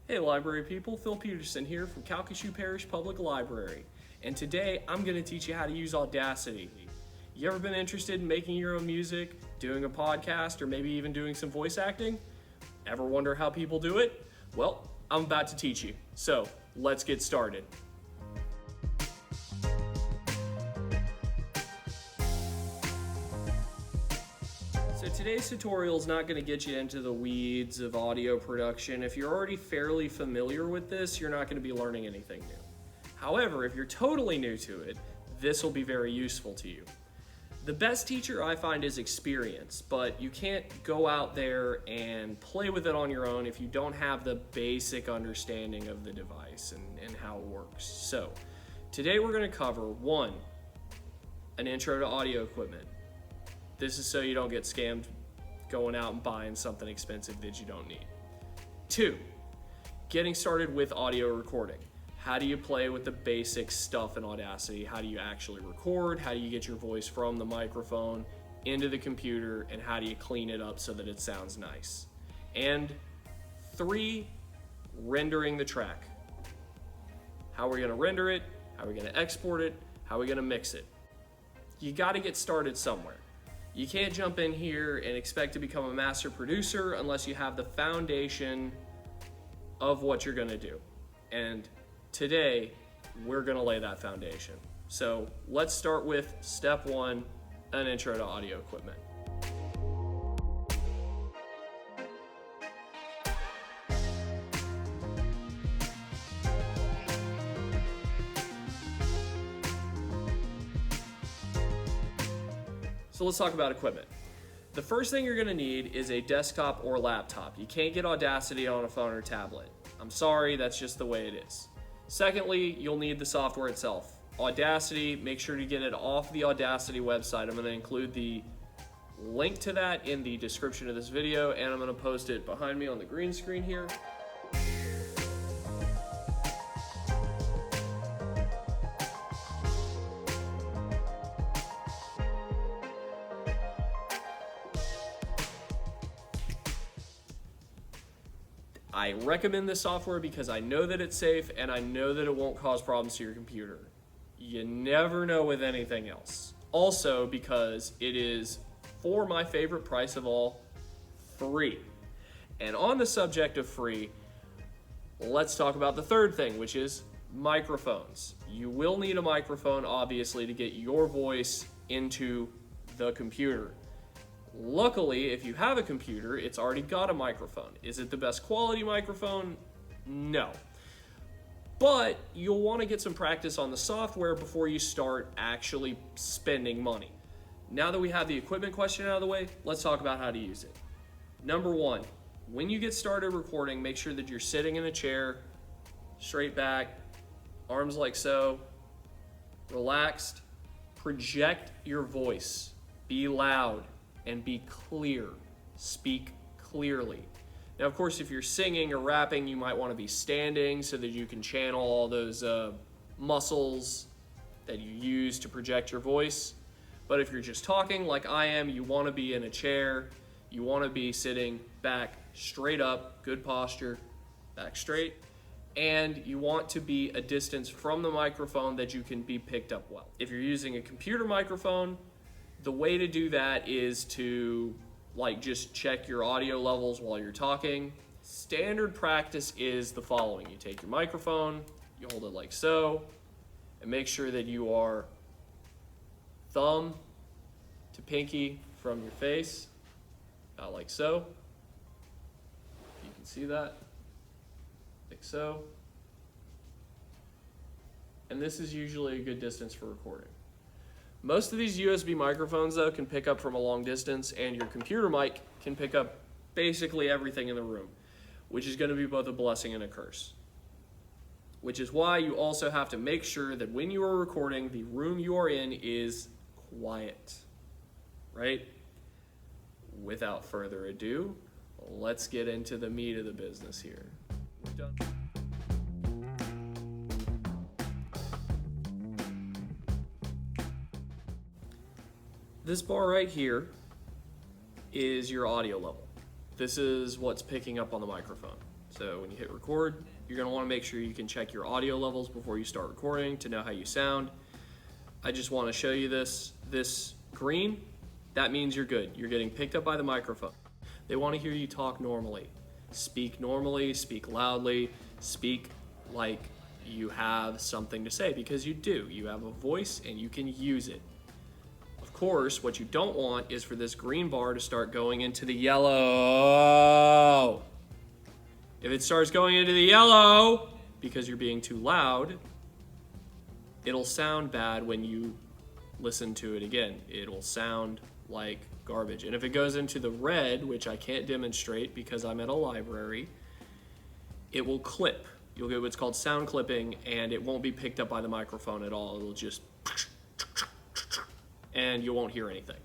Hey library people, Phil Peterson here from Calcasieu Parish Public Library, and today I'm going to teach you how to use Audacity. You ever been interested in making your own music, doing a podcast, or maybe even doing some voice acting? Ever wonder how people do it? Well, I'm about to teach you, so let's get started. So today's tutorial is not going to get you into the weeds of audio production. If you're already fairly familiar with this, you're not going to be learning anything new. However, if you're totally new to it, this will be very useful to you. The best teacher I find is experience, but you can't go out there and play with it on your own if you don't have the basic understanding of the device and how it works. So today we're going to cover 1, an intro to audio equipment. This is so you don't get scammed going out and buying something expensive that you don't need. 2, getting started with audio recording. How do you play with the basic stuff in Audacity? How do you actually record? How do you get your voice from the microphone into the computer? And how do you clean it up so that it sounds nice? And 3, rendering the track. How are we gonna render it? How are we gonna export it? How are we gonna mix it? You gotta get started somewhere. You can't jump in here and expect to become a master producer unless you have the foundation of what you're gonna do. And today, we're gonna lay that foundation. So let's start with step 1, an intro to audio equipment. So let's talk about equipment. The first thing you're gonna need is a desktop or laptop. You can't get Audacity on a phone or tablet. I'm sorry, that's just the way it is. Secondly, you'll need the software itself. Audacity, make sure to get it off the Audacity website. I'm gonna include the link to that in the description of this video, and I'm gonna post it behind me on the green screen here. I recommend this software because I know that it's safe and I know that it won't cause problems to your computer. You never know with anything else. Also, because it is, for my favorite price of all, free. And on the subject of free, let's talk about the third thing, which is microphones. You will need a microphone, obviously, to get your voice into the computer. Luckily, if you have a computer, it's already got a microphone. Is it the best quality microphone? No. But you'll want to get some practice on the software before you start actually spending money. Now that we have the equipment question out of the way, let's talk about how to use it. Number 1, when you get started recording, make sure that you're sitting in a chair, straight back, arms like so, relaxed. Project your voice. Be loud. And be clear. Speak clearly. Now, of course, if you're singing or rapping, you might want to be standing so that you can channel all those muscles that you use to project your voice. But if you're just talking like I am, you want to be in a chair. You want to be sitting back straight up, good posture, back straight. And you want to be a distance from the microphone that you can be picked up well. If you're using a computer microphone, the way to do that is to just check your audio levels while you're talking. Standard practice is the following. You take your microphone, you hold it like so, and make sure that you are thumb to pinky from your face, about like so. You can see that, like so. And this is usually a good distance for recording. Most of these USB microphones, though, can pick up from a long distance, and your computer mic can pick up basically everything in the room, which is going to be both a blessing and a curse. Which is why you also have to make sure that when you are recording, the room you are in is quiet, right? Without further ado, let's get into the meat of the business here. We're done. This bar right here is your audio level. This is what's picking up on the microphone. So when you hit record, you're going to want to make sure you can check your audio levels before you start recording to know how you sound. I just want to show you this green, that means you're good. You're getting picked up by the microphone. They want to hear you talk normally. Speak normally, speak loudly, speak like you have something to say, because you do. You have a voice and you can use it. Of course, what you don't want is for this green bar to start going into the yellow. If it starts going into the yellow because you're being too loud, it'll sound bad when you listen to it again. It'll sound like garbage. And if it goes into the red, which I can't demonstrate because I'm at a library, it will clip. You'll get what's called sound clipping, and it won't be picked up by the microphone at all. It'll just, and you won't hear anything.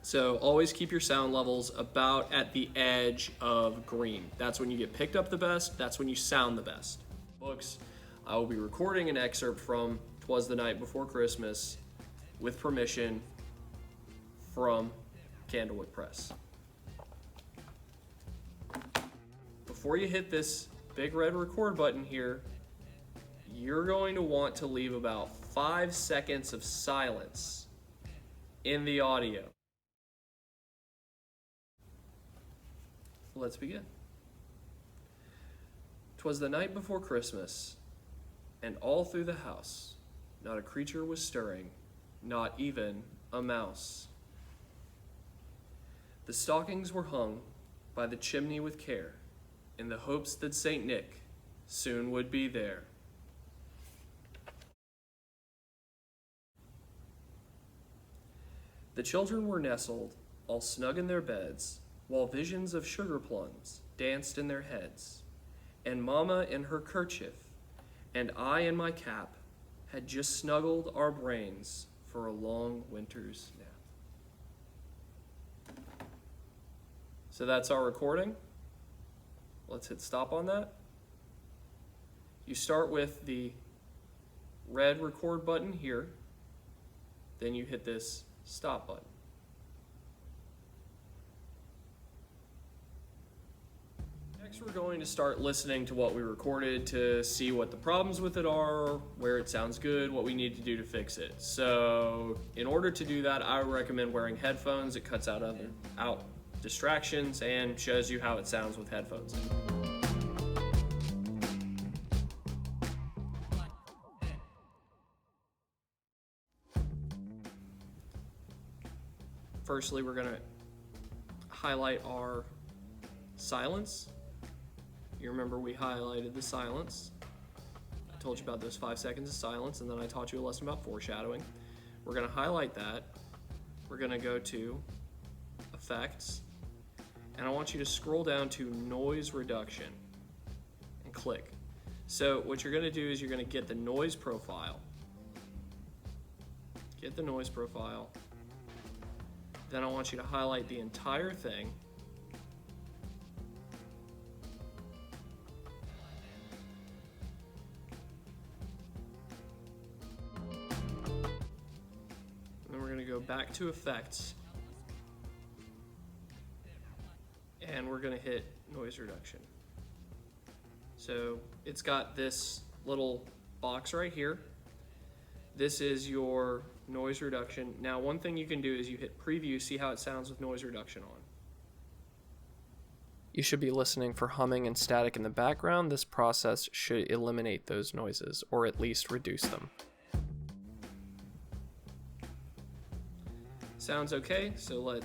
So always keep your sound levels about at the edge of green. That's when you get picked up the best. That's when you sound the best. Books, I will be recording an excerpt from 'Twas the Night Before Christmas with permission from Candlewood Press. Before you hit this big red record button here, you're going to want to leave about 5 seconds of silence in the audio. Let's begin. 'Twas the night before Christmas, and all through the house not a creature was stirring, not even a mouse. The stockings were hung by the chimney with care, in the hopes that St. Nick soon would be there. The children were nestled, all snug in their beds, while visions of sugar plums danced in their heads, and Mama in her kerchief, and I in my cap, had just snuggled our brains for a long winter's nap. So that's our recording. Let's hit stop on that. You start with the red record button here, then you hit this stop button. Next, we're going to start listening to what we recorded to see what the problems with it are, where it sounds good, what we need to do to fix it. So in order to do that, I would recommend wearing headphones. It cuts out distractions and shows you how it sounds with headphones. Firstly, we're going to highlight our silence. You remember we highlighted the silence. I told you about those 5 seconds of silence, and then I taught you a lesson about foreshadowing. We're going to highlight that. We're going to go to Effects, and I want you to scroll down to Noise Reduction and click. So what you're going to do is you're going to get the noise profile. Get the noise profile. Then I want you to highlight the entire thing. And then we're going to go back to Effects. And we're going to hit Noise Reduction. So it's got this little box right here. This is your noise reduction. Now, one thing you can do is you hit preview, see how it sounds with noise reduction on. You should be listening for humming and static in the background. This process should eliminate those noises, or at least reduce them. Sounds okay, so we're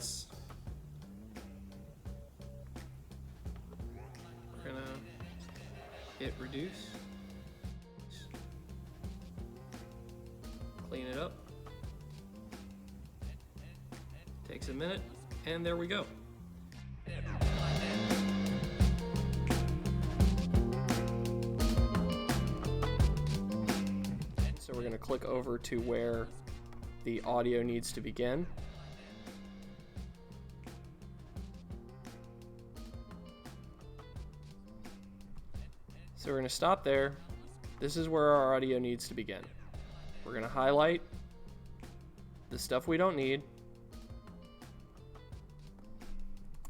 gonna hit reduce. Clean it up. Takes a minute, and there we go. So we're going to click over to where the audio needs to begin. So we're going to stop there. This is where our audio needs to begin. We're going to highlight the stuff we don't need,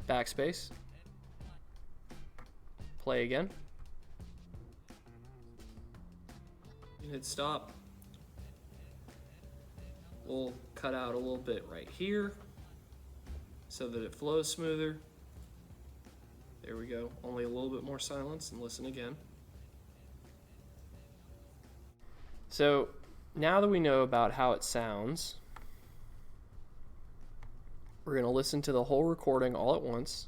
backspace, play again. You hit stop. We'll cut out a little bit right here so that it flows smoother. There we go. Only a little bit more silence, and listen again. So now that we know about how it sounds, we're going to listen to the whole recording all at once.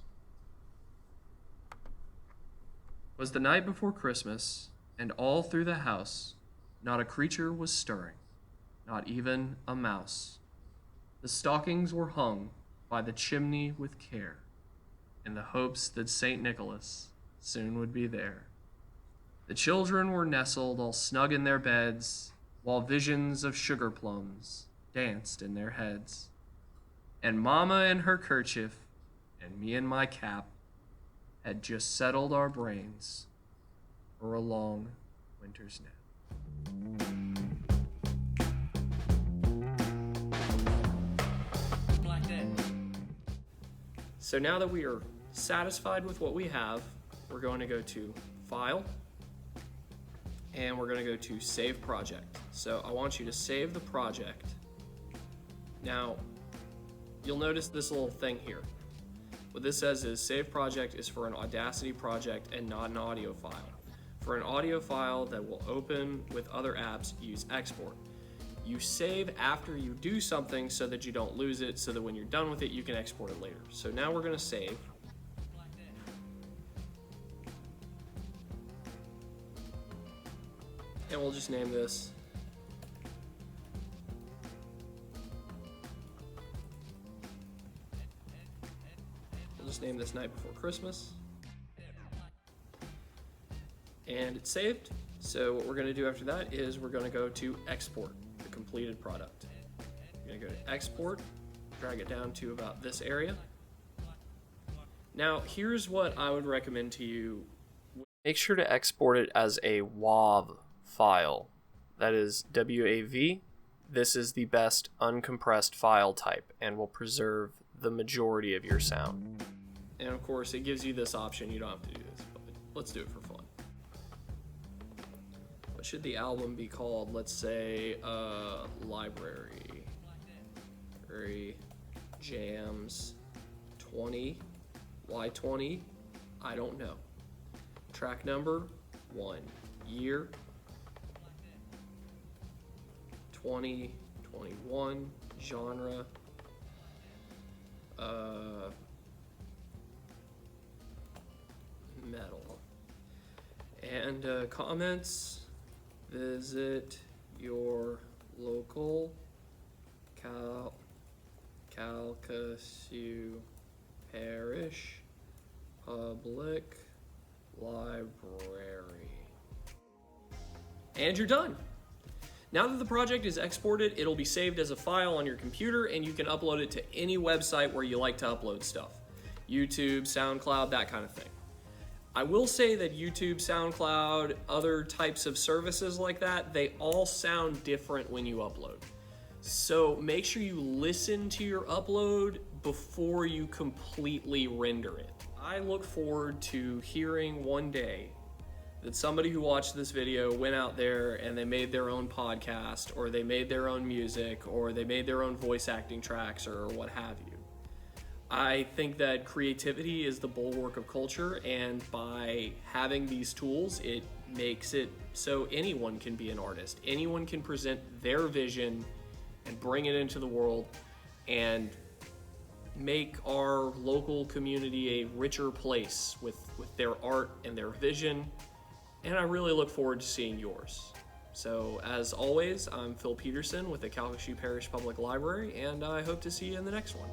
Was the night before Christmas, and all through the house, not a creature was stirring, not even a mouse. The stockings were hung by the chimney with care, in the hopes that St. Nicholas soon would be there. The children were nestled all snug in their beds, while visions of sugar plums danced in their heads. And Mama in her kerchief, and me in my cap, had just settled our brains for a long winter's nap. So now that we are satisfied with what we have, we're going to go to File, and we're going to go to Save Project. So I want you to save the project. Now, you'll notice this little thing here. What this says is Save Project is for an Audacity project and not an audio file. For an audio file that will open with other apps, use Export. You save after you do something so that you don't lose it, so that when you're done with it, you can export it later. So now we're going to save. And we'll just name this Night Before Christmas. And it's saved. So what we're going to do after that is we're going to go to Export the completed product. You're going to go to Export, drag it down to about this area. Now, here's what I would recommend to you. Make sure to export it as a WAV file. That is WAV. This is the best uncompressed file type and will preserve the majority of your sound. And of course, it gives you this option. You don't have to do this, but let's do it for fun. What should the album be called? Let's say Library Jams 20. Why 20? I don't know. Track number 1. Year 2021. Genre metal. And comments, visit your local Calcasieu Parish Public Library. And you're done. Now that the project is exported, it'll be saved as a file on your computer, and you can upload it to any website where you like to upload stuff. YouTube, SoundCloud, that kind of thing. I will say that YouTube, SoundCloud, other types of services like that, they all sound different when you upload. So make sure you listen to your upload before you completely render it. I look forward to hearing one day that somebody who watched this video went out there and they made their own podcast, or they made their own music, or they made their own voice acting tracks, or what have you. I think that creativity is the bulwark of culture, and by having these tools, it makes it so anyone can be an artist. Anyone can present their vision and bring it into the world and make our local community a richer place with their art and their vision. And I really look forward to seeing yours. So as always, I'm Phil Peterson with the Calcasieu Parish Public Library, and I hope to see you in the next one.